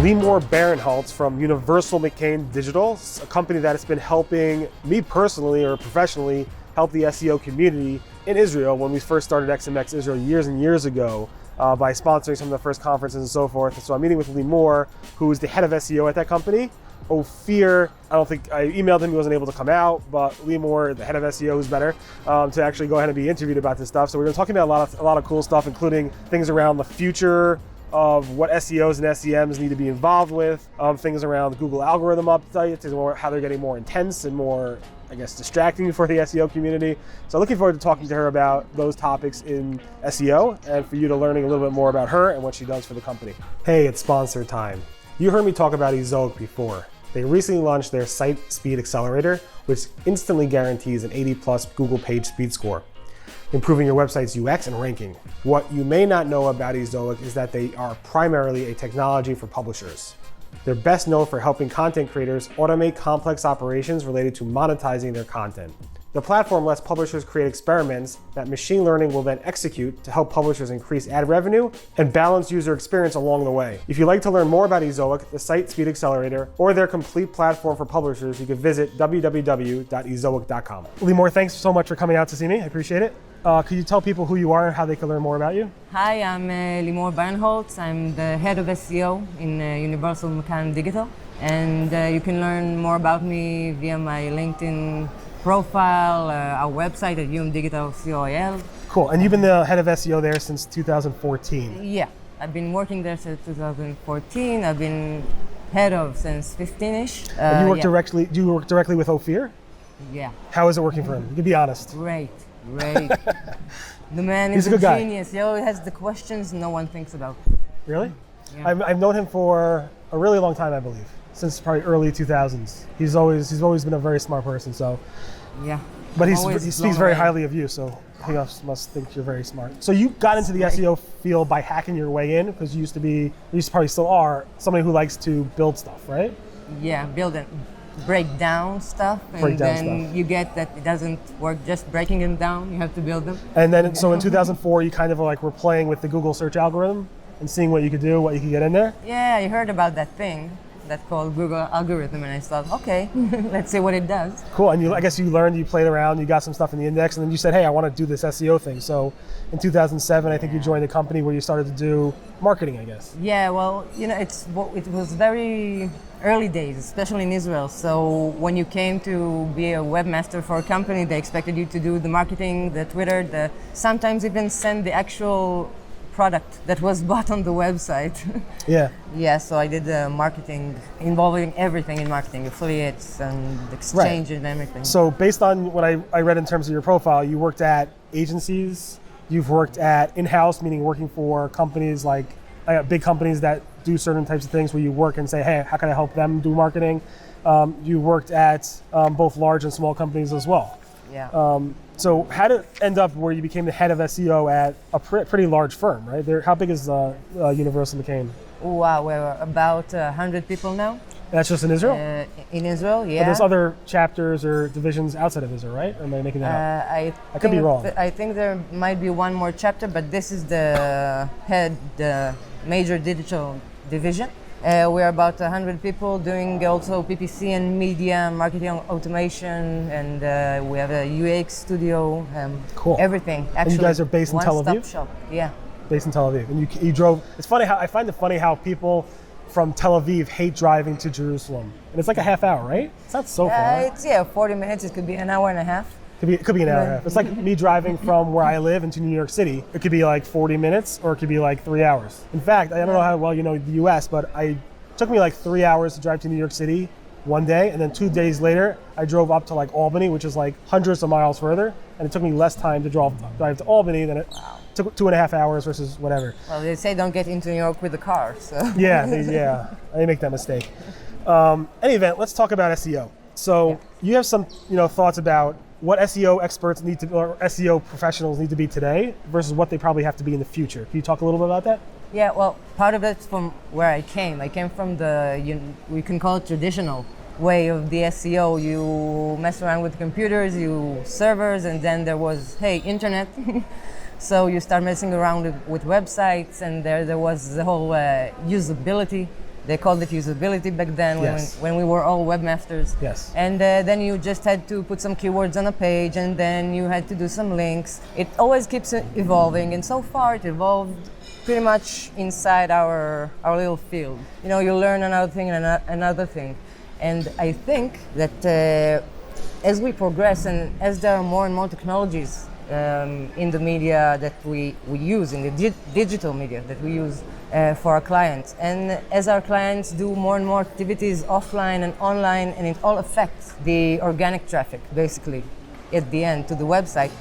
Limor Barenholtz from Universal McCann Digital, a company that has been helping me personally or professionally help the SEO community in Israel when we first started XMX Israel years and years ago by sponsoring some of the first conferences and so forth. And so I'm meeting with Limor, who is the head of SEO at that company. Ophir, I emailed him, he wasn't able to come out, but Limor, the head of SEO, is better to actually go ahead and be interviewed about this stuff. So we're going to talk about a lot of cool stuff, including things around the future of what SEOs and SEMs need to be involved with, things around the Google algorithm updates, how they're getting more intense and more, I guess, distracting for the SEO community. So looking forward to talking to her about those topics in SEO and for you to learning a little bit more about her and what she does for the company. Hey, it's sponsor time. You heard me talk about Ezoic before. They recently launched their Site Speed Accelerator, which instantly guarantees an 80+ Google page speed score, improving your website's UX and ranking. What you may not know about Ezoic is that they are primarily a technology for publishers. They're best known for helping content creators automate complex operations related to monetizing their content. The platform lets publishers create experiments that machine learning will then execute to help publishers increase ad revenue and balance user experience along the way. If you'd like to learn more about Ezoic, the Site Speed Accelerator, or their complete platform for publishers, you can visit www.ezoic.com. Limor, thanks so much for coming out to see me. I appreciate it. Could you tell people who you are and how they can learn more about you? Hi, I'm Limor Barenholtz. I'm the head of SEO in Universal McCann Digital. And you can learn more about me via my LinkedIn profile, our website at umdigital.co.il. Cool, and you've been the head of SEO there since 2014. Yeah, I've been working there since 2014. I've been head of since 15-ish. And you work directly, do you work directly with Ophir? Yeah. How is it working for him? You can be honest. Great. The man is a genius. He always has the questions no one thinks about. Really? Yeah. I've known him for a really long time, I believe, since probably early 2000s. He's always been a very smart person. So. Yeah. But he speaks very highly of you, so he must think you're very smart. So you got into the SEO field by hacking your way in, because you used to probably still are, somebody who likes to build stuff, right? Yeah, build it. Break down stuff, and then you get that it doesn't work just breaking them down. You have to build them. And then, so in 2004, you kind of were playing with the Google search algorithm and seeing what you could do, what you could get in there. Yeah, I heard about that thing that's called Google algorithm, and I thought, okay, let's see what it does. Cool, and I guess you learned, you played around, you got some stuff in the index, and then you said, hey, I want to do this SEO thing. So in 2007, I think you joined a company where you started to do marketing, I guess. Yeah, well, it was very early days, especially in Israel. So when you came to be a webmaster for a company, they expected you to do the marketing, the Twitter, sometimes even send the actual product that was bought on the website. Yeah. Yeah, so I did marketing, involving everything in marketing, affiliates and exchange and everything. So based on what I read in terms of your profile, you worked at agencies, you've worked at in-house, meaning working for companies like big companies that do certain types of things where you work and say, hey, how can I help them do marketing? You worked at both large and small companies as well. Yeah. So how did it end up where you became the head of SEO at a pretty large firm, right? How big is Universal McCann? Wow, we're about 100 people now. That's just in Israel? In Israel, yeah. But there's other chapters or divisions outside of Israel, right? Or am I making that up? I could be wrong. I think there might be one more chapter, but this is the major digital division. We're about 100 people doing also PPC and media, marketing automation, and we have a UX studio. Cool. Everything. Actually, and you guys are based in Tel Aviv? One-stop shop. Yeah. Based in Tel Aviv, and you drove. It's funny I find it funny how people from Tel Aviv hate driving to Jerusalem, and it's like a half hour, right? It's not so far. It's 40 minutes. It could be an hour and a half. It could be an hour and a half. It's like me driving from where I live into New York City. It could be like 40 minutes, or it could be like 3 hours. In fact, I don't know how well you know the U.S., but it took me like 3 hours to drive to New York City one day, and then 2 days later, I drove up to like Albany, which is like hundreds of miles further, and it took me less time to drive to Albany than it took 2.5 hours versus whatever. Well, they say don't get into New York with the car, so. Yeah, I make that mistake. Any event, let's talk about SEO. So you have some, thoughts about what SEO experts need to, or SEO professionals need to be today versus what they probably have to be in the future. Can you talk a little bit about that? Yeah, well, part of it's from where I came. I came from we can call it traditional way of the SEO. You mess around with computers, servers, and then there was, hey, internet. So you start messing around with websites, and there was the whole usability They called it usability back then Yes. when we were all webmasters. Yes. And then you just had to put some keywords on a page, and then you had to do some links. It always keeps evolving, and so far it evolved pretty much inside our little field. You know, you learn another thing and another thing. And I think that as we progress and as there are more and more technologies in the media that we use, in the digital media that we use for our clients, and as our clients do more and more activities offline and online, and it all affects the organic traffic, basically, at the end to the website,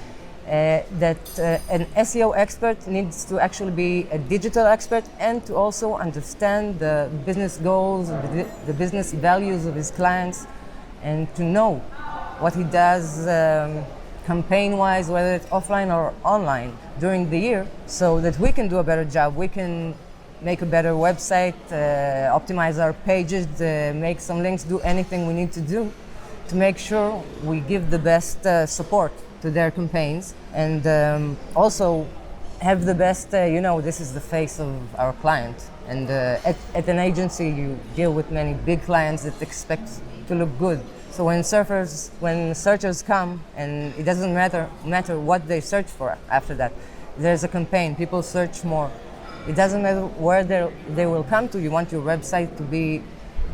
that an SEO expert needs to actually be a digital expert and to also understand the business goals, the business values of his clients, and to know what he does campaign-wise, whether it's offline or online during the year, so that we can do a better job. We can make a better website, optimize our pages, make some links, do anything we need to do to make sure we give the best support to their campaigns, and also have the best, this is the face of our client. And at an agency, you deal with many big clients that expect to look good. So when searchers come, and it doesn't matter what they search for after that, there's a campaign, people search more. It doesn't matter where they will come to, you want your website to be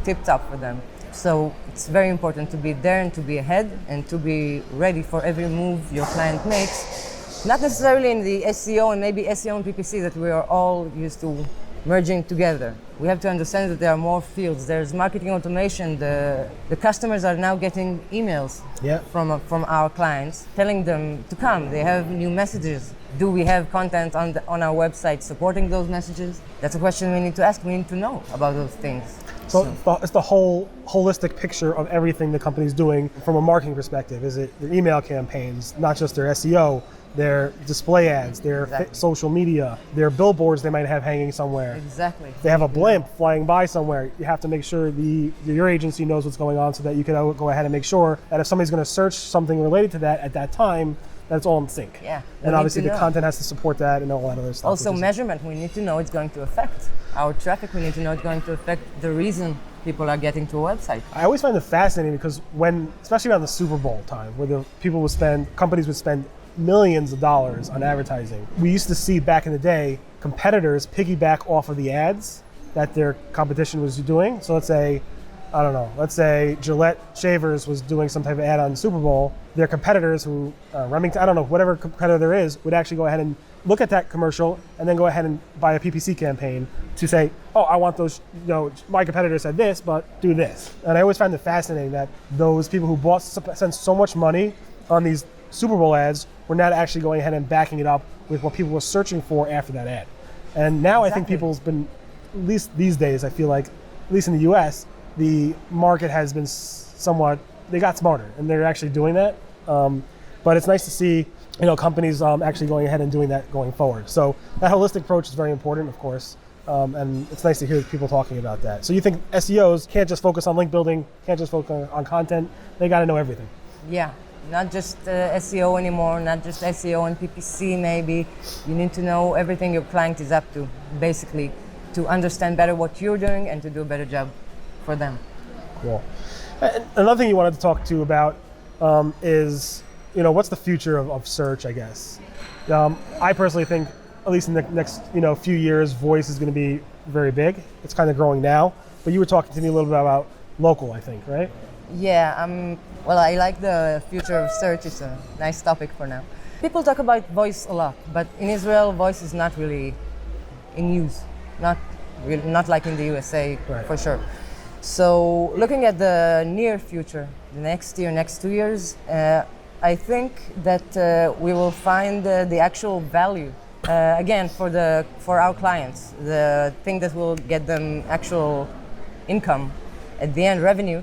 tip-top for them. So it's very important to be there and to be ahead and to be ready for every move your client makes. Not necessarily in the SEO and maybe SEO and PPC that we are all used to merging together. We have to understand that there are more fields. There's marketing automation. The customers are now getting emails from our clients telling them to come. They have new messages. Do we have content on our website supporting those messages? That's a question we need to ask. We need to know about those things. So it's the whole holistic picture of everything the company's doing from a marketing perspective. Is it their email campaigns, not just their SEO, their display ads, their social media, their billboards they might have hanging somewhere. Exactly. If they have a blimp flying by somewhere, you have to make sure your agency knows what's going on so that you can go ahead and make sure that if somebody's going to search something related to that at that time, that it's all in sync. Yeah. And obviously the content has to support that and all that other stuff. Also measurement, we need to know it's going to affect our traffic. We need to know it's going to affect the reason people are getting to a website. I always find it fascinating because especially around the Super Bowl time, where companies would spend millions of dollars on advertising. We used to see back in the day competitors piggyback off of the ads that their competition was doing. So let's say Gillette Shavers was doing some type of ad on Super Bowl. Their competitors Remington, whatever competitor there is, would actually go ahead and look at that commercial and then go ahead and buy a PPC campaign to say, oh, I want those, my competitor said this, but do this. And I always find it fascinating that those people who spent so much money on these Super Bowl ads were not actually going ahead and backing it up with what people were searching for after that ad. And now I think people's been, at least these days, I feel like, at least in the US, the market has been they got smarter and they're actually doing that. But it's nice to see, companies actually going ahead and doing that going forward. So that holistic approach is very important, of course. And it's nice to hear people talking about that. So you think SEOs can't just focus on link building, can't just focus on content, they got to know everything. Yeah, not just SEO anymore, not just SEO and PPC maybe. You need to know everything your client is up to, basically, to understand better what you're doing and to do a better job for them. Cool. And another thing you wanted to talk to about is, what's the future of search, I guess. I personally think, at least in the next few years, voice is going to be very big. It's kind of growing now. But you were talking to me a little bit about local, I think, right? Yeah, well, I like the future of search. It's a nice topic for now. People talk about voice a lot, but in Israel, voice is not really in use. Not like in the USA, right, for sure. So looking at the near future, the next year, next 2 years, I think that we will find the actual value, again, for our clients, the thing that will get them actual income at the end, revenue,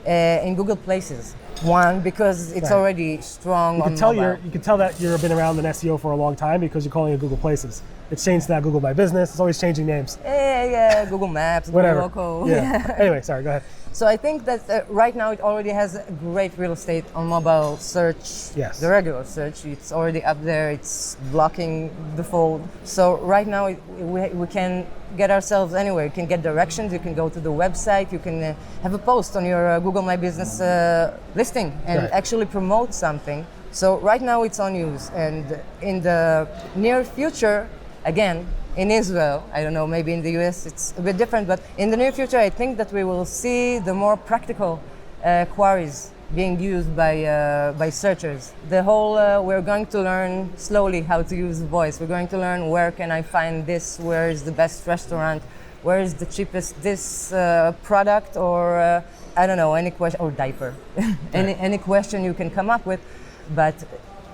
in Google Places. One, because it's already strong on mobile. You can tell that you've been around in SEO for a long time because you're calling it Google Places. It's changed now, Google My Business. It's always changing names. Yeah, Google Maps, whatever. Google Local. Yeah. Anyway, sorry, go ahead. So I think that right now it already has a great real estate on mobile search. Yes. The regular search, it's already up there. It's blocking the fold. So right now we can get ourselves anywhere. You can get directions. You can go to the website. You can have a post on your Google My Business listing and actually promote something. So right now it's on use, and in the near future, again, in Israel, I don't know, maybe in the US it's a bit different, but in the near future I think that we will see the more practical queries being used by searchers. The whole, we're going to learn slowly how to use voice. We're going to learn where can I find this, where is the best restaurant, where is the cheapest this product, or I don't know, any question, or diaper, any question you can come up with. But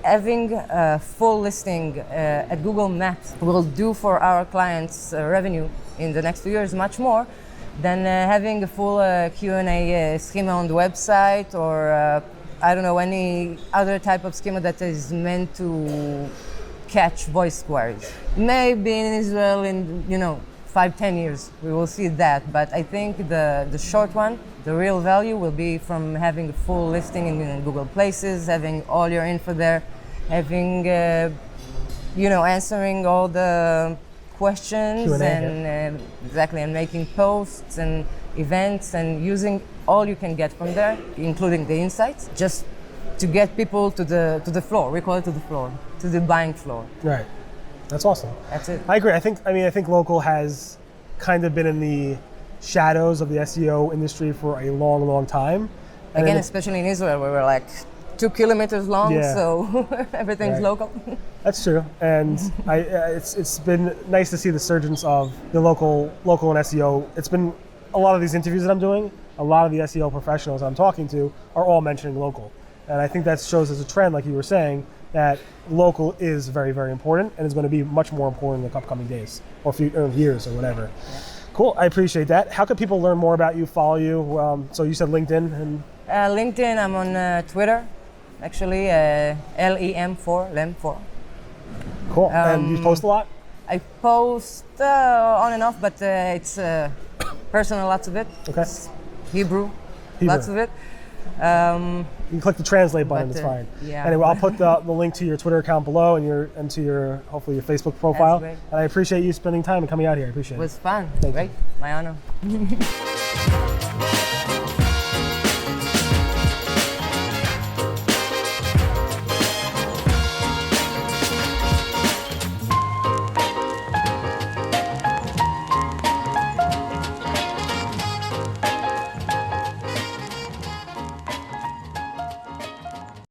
having a full listing at Google Maps will do for our clients revenue in the next 2 years much more than having a full Q&A schema on the website, or I don't know, any other type of schema that is meant to catch voice queries. Maybe in Israel in 5-10 years we will see that, but I think the short one, the real value will be from having a full listing in Google Places, having all your info there, having answering all the questions Q&A, and exactly, and making posts and events and using all you can get from there, including the insights, just to get people to the floor. We call it to the floor, to the buying floor. Right. That's awesome. That's it. I agree. I think local has kind of been in the shadows of the SEO industry for a long, long time. And again, especially in Israel, where we're like 2 kilometers long, so everything's local. That's true, and it's been nice to see the surgence of the local and SEO. It's been a lot of these interviews that I'm doing. A lot of the SEO professionals I'm talking to are all mentioning local, and I think that shows as a trend, like you were saying, that local is very, very important and is going to be much more important in the upcoming days or years or whatever. Yeah. Cool, I appreciate that. How can people learn more about you, follow you? So you said LinkedIn and LinkedIn. I'm on Twitter, actually, LEM4. Cool. And you post a lot? I post on and off, but it's personal, lots of it. Okay. It's Hebrew, lots of it. You can click the translate button, it's fine. Yeah. Anyway, I'll put the link to your Twitter account below and to your, hopefully, your Facebook profile. That's great. And I appreciate you spending time and coming out here. I appreciate it. It was fun. Thank Great. you. My honor.